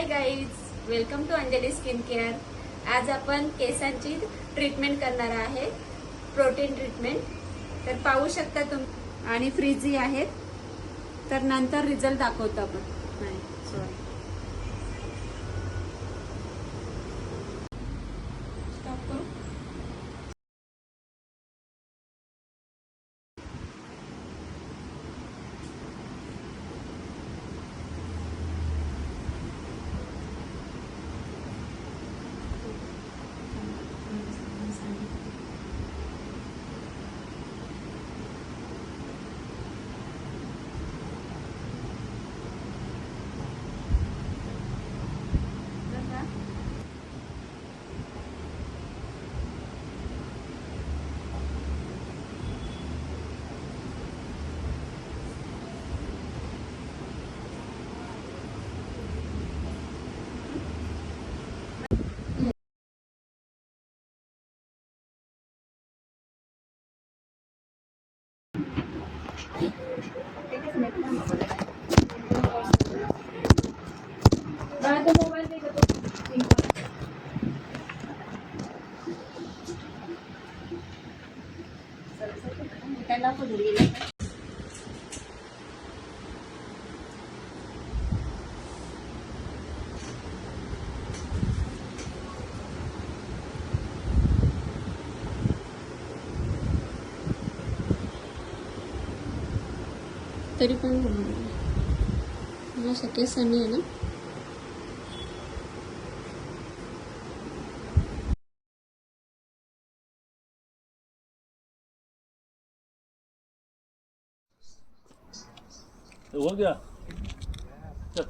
High guys, welcome to Anjali skin care. आज आपण केसांची ट्रीटमेंट करणार आहे, प्रोटीन ट्रीटमेंट. तर पाहू शकता तुम्ही, आणि फ्रीजी आहेत. तर नंतर रिझल्ट दाखवतो आपण. सॉरी, स्टॉप करू. मोबाईल दे का तो? त्याला पण दिली. तरी पण मला केसांनी आहे ना, हो गया. चल.